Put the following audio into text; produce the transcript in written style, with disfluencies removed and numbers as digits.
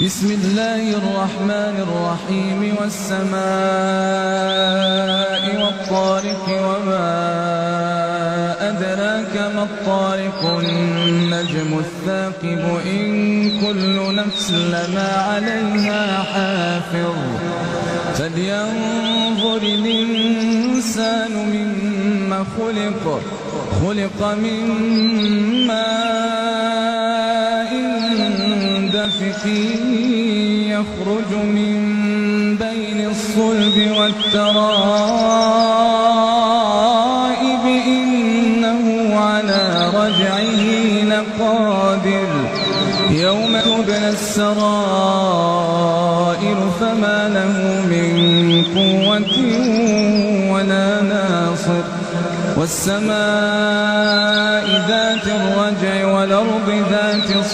بسم الله الرحمن الرحيم والسماء والطارق وما أدراك ما الطارق النجم الثاقب إن كل نفس لما عليها حافظ فلينظر الإنسان مما خلق من ماء دافق يخرج من بين الصلب والترائب إنه على رجعه لقادر يوم تبلى السرائر فما له من قوة ولا ناصر والسماء ذات الرجع والأرض ذات